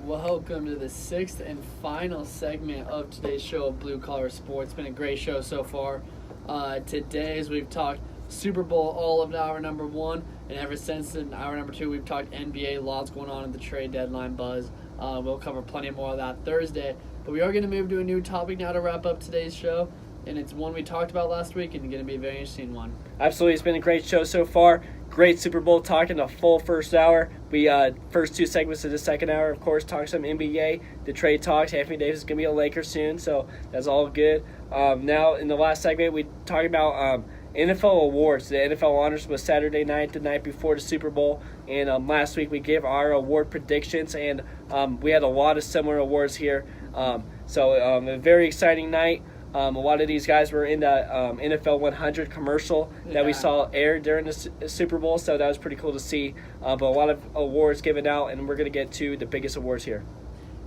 Welcome to the sixth and final segment of today's show of Blue Collar Sports. It's been a great show so far. Today, as we've talked Super Bowl all of hour number one, and ever since in hour number two, we've talked NBA, lots going on in the trade deadline buzz. We'll cover plenty more of that Thursday. But we are going to move to a new topic now to wrap up today's show, and it's one we talked about last week and going to be a very interesting one. Absolutely, it's been a great show so far. Great Super Bowl talk in the full first hour. We first two segments of the second hour, of course, talk some NBA, the trade talks. Anthony Davis is going to be a Laker soon, so that's all good. Now, in the last segment, we talked about NFL awards. The NFL Honors was Saturday night, the night before the Super Bowl, and last week we gave our award predictions, and we had a lot of similar awards here. So a very exciting night. A lot of these guys were in the NFL 100 commercial that we saw air during the Super Bowl, so that was pretty cool to see. But a lot of awards given out, and we're going to get to the biggest awards here.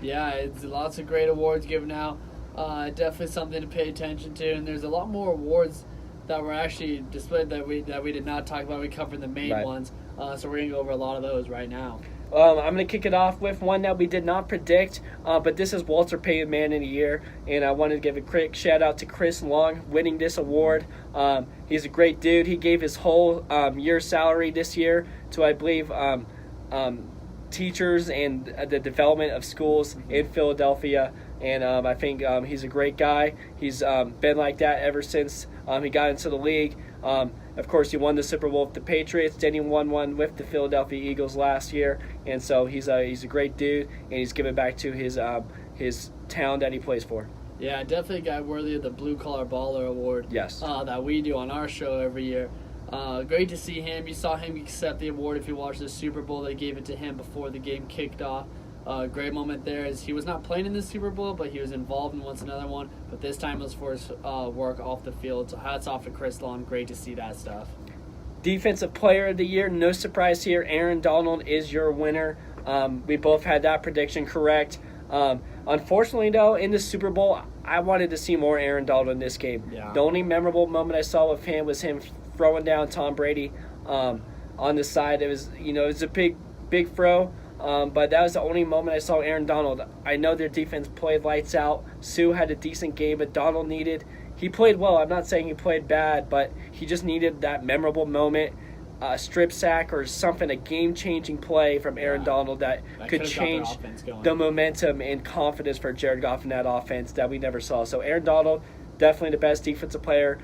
Yeah, it's lots of great awards given out. Definitely something to pay attention to, and there's a lot more awards that were actually displayed that we did not talk about. We covered the main ones, so we're going to go over a lot of those right now. I'm going to kick it off with one that we did not predict, but this is Walter Payton Man of the Year, and I wanted to give a quick shout-out to Chris Long winning this award. He's a great dude. He gave his whole year's salary this year to, I believe, teachers and the development of schools in Philadelphia, and I think he's a great guy. He's been like that ever since he got into the league. Of course, he won the Super Bowl with the Patriots. Then he won one with the Philadelphia Eagles last year, and so he's a great dude, and he's giving back to his town that he plays for. Yeah, definitely a guy worthy of the Blue Collar Baller Award. Yes. That we do on our show every year. Great to see him. You saw him accept the award if you watched the Super Bowl. They gave it to him before the game kicked off. Great moment there as he was not playing in the Super Bowl, but he was involved in another one. But this time it was for his work off the field. So hats off to Chris Long. Great to see that stuff. Defensive Player of the Year, no surprise here. Aaron Donald is your winner. We both had that prediction correct. Unfortunately, though, in the Super Bowl, I wanted to see more Aaron Donald in this game. Yeah. The only memorable moment I saw with him was him throwing down Tom Brady on the side. It was a big throw. But that was the only moment I saw Aaron Donald. I know their defense played lights out. Sue had a decent game, but Donald he played well. I'm not saying he played bad, but he just needed that memorable moment, a strip sack or something, a game-changing play from Aaron Donald that could change the momentum and confidence for Jared Goff in that offense that we never saw. So Aaron Donald, definitely the best defensive player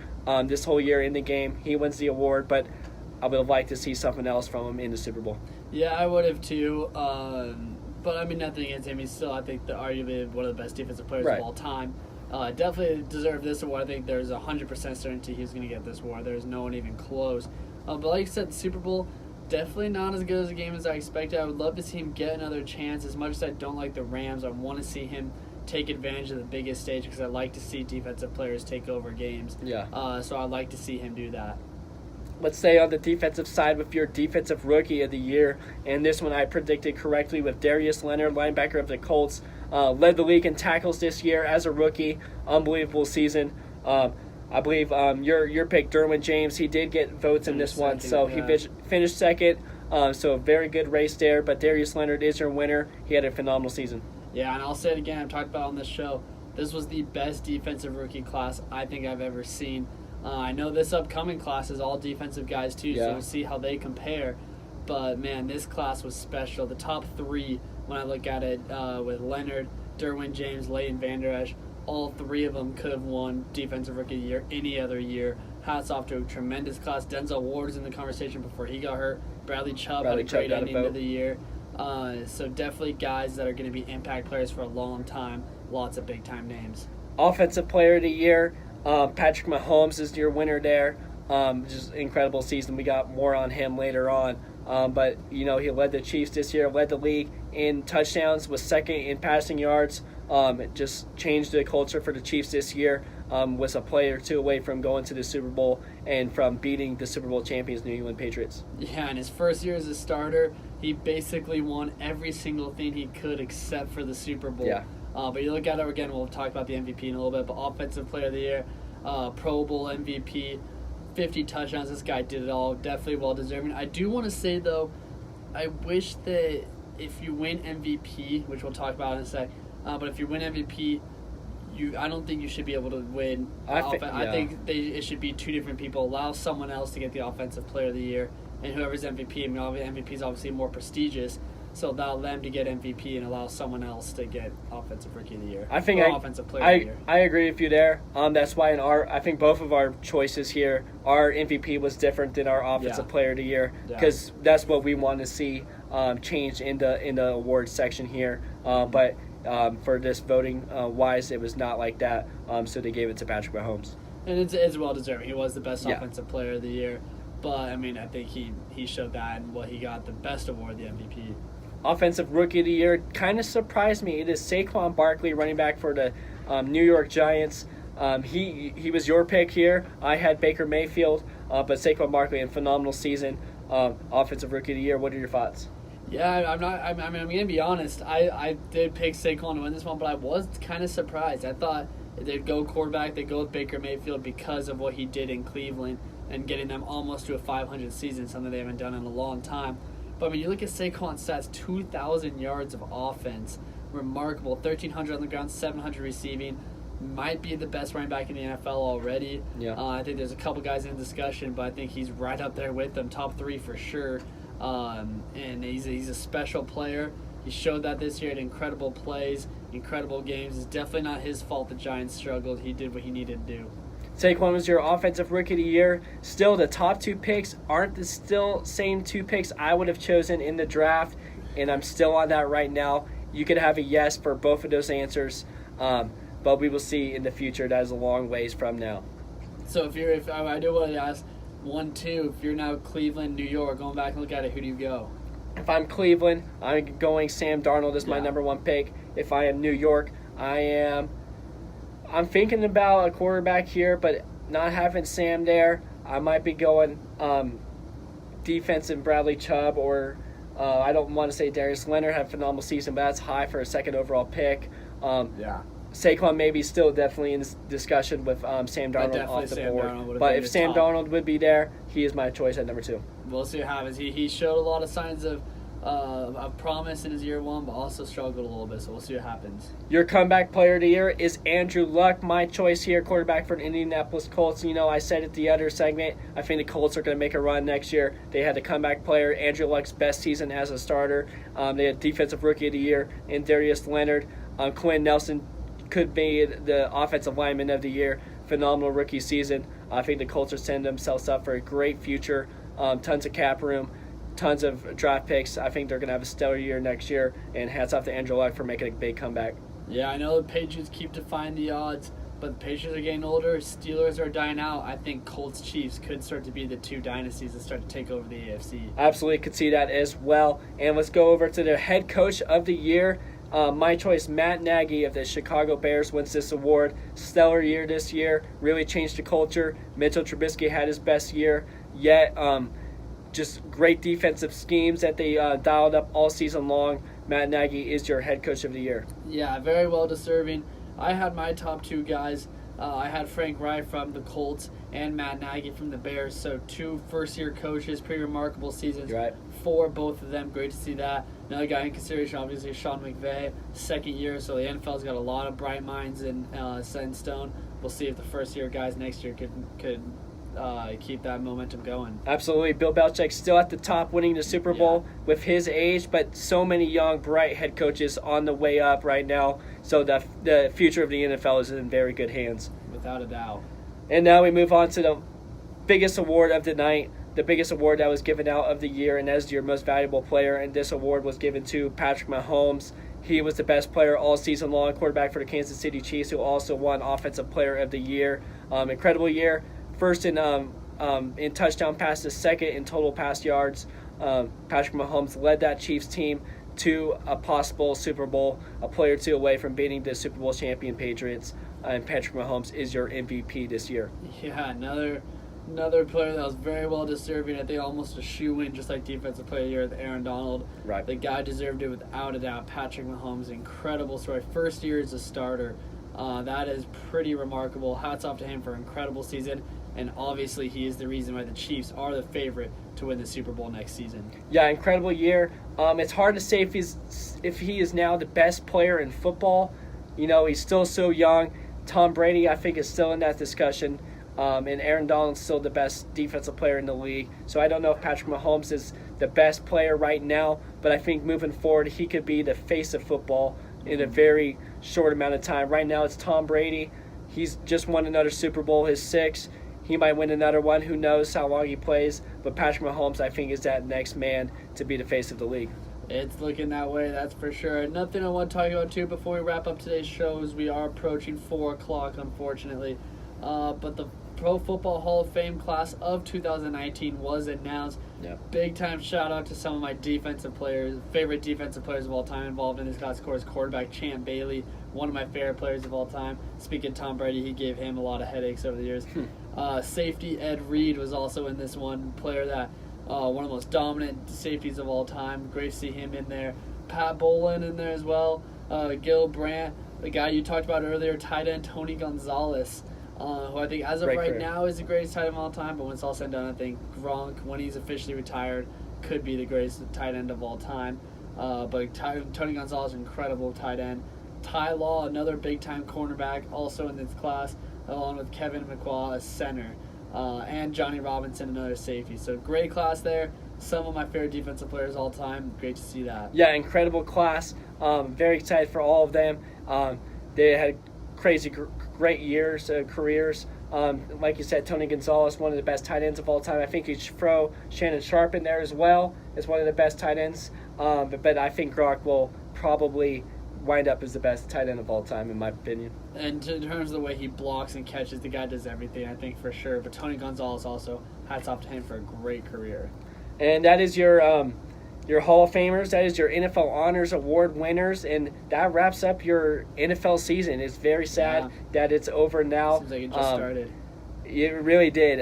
this whole year in the game. He wins the award, but I would have liked to see something else from him in the Super Bowl. Yeah, I would have too. But I mean, nothing against him. He's still, I think, arguably one of the best defensive players of all time. Definitely deserved this award. I think there's 100% certainty he's going to get this award. There's no one even close. But like you said, the Super Bowl, definitely not as good as a game as I expected. I would love to see him get another chance. As much as I don't like the Rams, I want to see him take advantage of the biggest stage because I like to see defensive players take over games. Yeah. So I'd like to see him do that. Let's stay on the defensive side with your Defensive Rookie of the Year. And this one I predicted correctly with Darius Leonard, linebacker of the Colts. Led the league in tackles this year as a rookie. Unbelievable season. I believe your pick, Derwin James, he did get votes in this one. So he finished second. So a very good race there. But Darius Leonard is your winner. He had a phenomenal season. Yeah, and I'll say it again. I've talked about it on this show. This was the best defensive rookie class I think I've ever seen. I know this upcoming class is all defensive guys too, so we'll see how they compare. But, man, this class was special. The top three, when I look at it, with Leonard, Derwin James, Leighton Vander Esch, all three of them could have won Defensive Rookie of the Year any other year. Hats off to a tremendous class. Denzel Ward was in the conversation before he got hurt. Bradley Chubb had a great ending of the year. So definitely guys that are going to be impact players for a long time. Lots of big-time names. Offensive Player of the Year. Patrick Mahomes is your winner there. Just incredible season. We got more on him later on. But, he led the Chiefs this year, led the league in touchdowns, was second in passing yards. It just changed the culture for the Chiefs this year. Was a play or two away from going to the Super Bowl and from beating the Super Bowl champions New England Patriots. Yeah, in his first year as a starter, he basically won every single thing he could except for the Super Bowl. Yeah. But you look at it again, we'll talk about the MVP in a little bit, but Offensive Player of the Year, Pro Bowl MVP, 50 touchdowns. This guy did it all. Definitely well-deserving. I do want to say, though, I wish that if you win MVP, which we'll talk about in a sec, but if you win MVP, I don't think you should be able to win. I think it should be two different people. Allow someone else to get the Offensive Player of the Year, and whoever's MVP. I mean, MVP is obviously more prestigious, so allow them to get MVP and allow someone else to get Offensive Rookie of the Year. Offensive Player of the Year. I agree with you there. That's why I think both of our choices here, our MVP was different than our Offensive Player of the Year, because that's what we want to see change in the awards section here. But for this voting wise, it was not like that. So they gave it to Patrick Mahomes. And it's well deserved. He was the best Offensive Player of the Year. But, I mean, I think he showed that, and he got the best award, the MVP. Offensive Rookie of the Year kind of surprised me. It is Saquon Barkley, running back for the New York Giants. He was your pick here. I had Baker Mayfield, but Saquon Barkley, a phenomenal season. Offensive Rookie of the Year. What are your thoughts? Yeah, I'm going to be honest. I did pick Saquon to win this one, but I was kind of surprised. I thought they'd go quarterback, they'd go with Baker Mayfield because of what he did in Cleveland and getting them almost to a 500 season, something they haven't done in a long time. But when you look at Saquon's stats, 2,000 yards of offense, remarkable, 1,300 on the ground, 700 receiving, might be the best running back in the NFL already. Yeah. I think there's a couple guys in discussion, but I think he's right up there with them, top three for sure. And he's a special player. He showed that this year at incredible plays, incredible games. It's definitely not his fault the Giants struggled. He did what he needed to do. Saquon was your Offensive Rookie of the Year. Still, the top two picks aren't the still same two picks I would have chosen in the draft, and I'm still on that right now. You could have a yes for both of those answers, but we will see in the future. That is a long ways from now. So if I do want to ask 1, 2, if you're now Cleveland, New York, going back and look at it, who do you go? If I'm Cleveland, I'm going Sam Darnold as my number one pick. If I am New York, I'm thinking about a quarterback here, but not having Sam there, I might be going defensive Bradley Chubb, or I don't want to say Darius Leonard had a phenomenal season, but that's high for a second overall pick. Saquon maybe still definitely in this discussion with Sam Darnold off the board. But if Sam Darnold would be there, he is my choice at number 2. We'll see what happens. He showed a lot of signs of promise in his year one, but also struggled a little bit, so we'll see what happens. Your comeback player of the year is Andrew Luck. My choice here, quarterback for the Indianapolis Colts. You know, I said at the other segment, I think the Colts are going to make a run next year. They had the comeback player, Andrew Luck's best season as a starter. They had Defensive Rookie of the Year in Darius Leonard. Quinn Nelson could be the Offensive Lineman of the Year. Phenomenal rookie season. I think the Colts are setting themselves up for a great future. Tons of cap room. Tons of draft picks. I think they're going to have a stellar year next year, and hats off to Andrew Luck for making a big comeback. Yeah, I know the Patriots keep defying the odds, but the Patriots are getting older, Steelers are dying out. I think Colts-Chiefs could start to be the two dynasties that start to take over the AFC. Absolutely could see that as well. And let's go over to the head coach of the year. My choice, Matt Nagy of the Chicago Bears, wins this award. Stellar year this year, really changed the culture. Mitchell Trubisky had his best year yet. Just great defensive schemes that they dialed up all season long. Matt Nagy is your head coach of the year. Yeah, very well deserving. I had my top two guys. I had Frank Reich from the Colts and Matt Nagy from the Bears. So 2 first-year coaches, pretty remarkable seasons for both of them. Great to see that. Another guy in consideration, obviously, Sean McVay, second year. So the NFL's got a lot of bright minds set in stone. We'll see if the first-year guys next year could keep that momentum going. Absolutely. Bill Belichick still at the top, winning the Super Bowl with his age, but so many young, bright head coaches on the way up right now. So the future of the NFL is in very good hands. Without a doubt. And now we move on to the biggest award of the night, the biggest award that was given out of the year, and as your most valuable player. And this award was given to Patrick Mahomes. He was the best player all season long, quarterback for the Kansas City Chiefs, who also won Offensive Player of the Year. Incredible year. First in touchdown passes, second in total pass yards. Patrick Mahomes led that Chiefs team to a possible Super Bowl, a play or two away from beating the Super Bowl champion Patriots. And Patrick Mahomes is your MVP this year. Yeah, another player that was very well deserving. I think almost a shoe-in, just like Defensive Player of the Year with Aaron Donald. Right. The guy deserved it without a doubt. Patrick Mahomes, incredible story. First year as a starter. That is pretty remarkable. Hats off to him for an incredible season. and obviously he is the reason why the Chiefs are the favorite to win the Super Bowl next season. Yeah, incredible year. It's hard to say if he is now the best player in football. He's still so young. Tom Brady, I think, is still in that discussion. And Aaron Donald's still the best defensive player in the league. So I don't know if Patrick Mahomes is the best player right now, but I think moving forward he could be the face of football in a very short amount of time. Right now it's Tom Brady. He's just won another Super Bowl, his 6th. He might win another one. Who knows how long he plays. But Patrick Mahomes, I think, is that next man to be the face of the league. It's looking that way, that's for sure. Nothing I want to talk about, too, before we wrap up today's show is we are approaching 4 o'clock, unfortunately. But the Pro Football Hall of Fame class of 2019 was announced. Yep. Big time shout out to some of my favorite defensive players of all time involved in this class. Of course, quarterback Champ Bailey, one of my favorite players of all time. Speaking of Tom Brady, he gave him a lot of headaches over the years. Safety Ed Reed was also in this one. Player that one of the most dominant safeties of all time. Great to see him in there. Pat Bowlen in there as well. Gil Brandt, the guy you talked about earlier, tight end Tony Gonzalez. Who I think as of right now is the greatest tight end of all time, but when it's all said and done, I think Gronk, when he's officially retired, could be the greatest tight end of all time. But Tony Gonzalez, incredible tight end. Ty Law, another big-time cornerback, also in this class, along with Kevin McQuaw, a center. And Johnny Robinson, another safety. So great class there. Some of my favorite defensive players of all time. Great to see that. Yeah, incredible class. Very excited for all of them. They had great years, careers. Like you said, Tony Gonzalez, one of the best tight ends of all time. I think you should throw Shannon Sharp in there as well as one of the best tight ends. But I think Gronk will probably wind up as the best tight end of all time, in my opinion. And in terms of the way he blocks and catches, the guy does everything, I think, for sure. But Tony Gonzalez also, hats off to him for a great career. And that is your Hall of Famers. That is your NFL Honors Award winners. And that wraps up your NFL season. It's very sad that it's over now. Seems like it just started. It really did.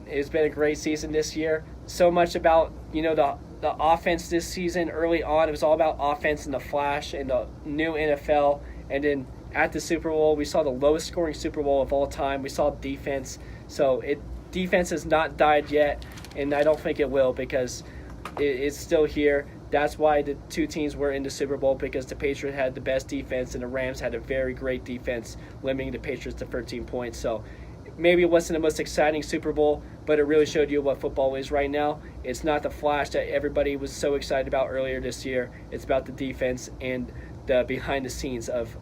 It's been a great season this year. So much about, the offense this season early on. It was all about offense and the flash and the new NFL. And then at the Super Bowl, we saw the lowest scoring Super Bowl of all time. We saw defense. So defense has not died yet, and I don't think it will because it's still here. That's why the two teams were in the Super Bowl, because the Patriots had the best defense and the Rams had a very great defense, limiting the Patriots to 13 points. So maybe it wasn't the most exciting Super Bowl, but it really showed you what football is right now. It's not the flash that everybody was so excited about earlier this year. It's about the defense and the behind the scenes of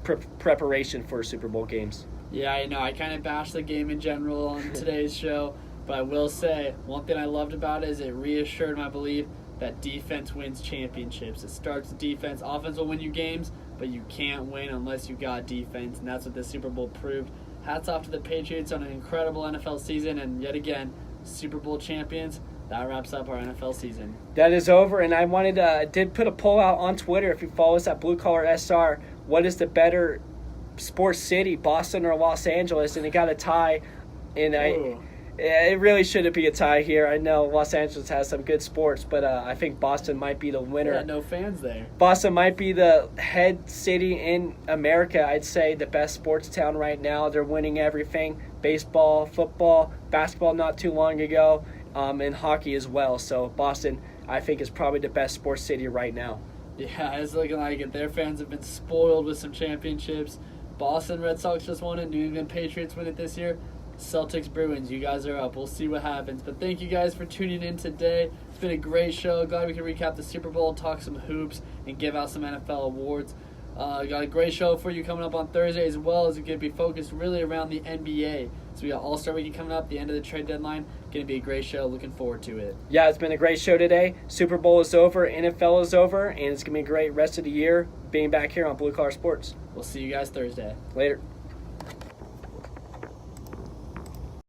preparation for Super Bowl games. Yeah, I know. I kind of bashed the game in general on today's show, but I will say one thing I loved about it is it reassured my belief that defense wins championships. It starts with defense. Offense will win you games, but you can't win unless you got defense, and that's what the Super Bowl proved. Hats off to the Patriots on an incredible NFL season, and yet again, Super Bowl champions. That wraps up our NFL season. That is over, and I did put a poll out on Twitter. If you follow us at Blue Collar SR, what is the better sports city, Boston or Los Angeles? And it got a tie, and it really shouldn't be a tie here. I know Los Angeles has some good sports, but I think Boston might be the winner. Yeah, no fans there. Boston might be the head city in America. I'd say the best sports town right now. They're winning everything: baseball, football, basketball not too long ago, and hockey as well. So Boston, I think, is probably the best sports city right now. Yeah, it's looking like it. Their fans have been spoiled with some championships. Boston Red Sox just won it. New England Patriots win it this year. Celtics Bruins, you guys are up. We'll see what happens. But thank you guys for tuning in today. It's been a great show. Glad we could recap the Super Bowl, talk some hoops, and give out some NFL awards. Got a great show for you coming up on Thursday, as well as it's going to be focused really around the NBA. So we got All-Star Weekend coming up, the end of the trade deadline. Going to be a great show. Looking forward to it. Yeah, it's been a great show today. Super Bowl is over, NFL is over, and it's going to be a great rest of the year being back here on Blue Collar Sports. We'll see you guys Thursday. Later.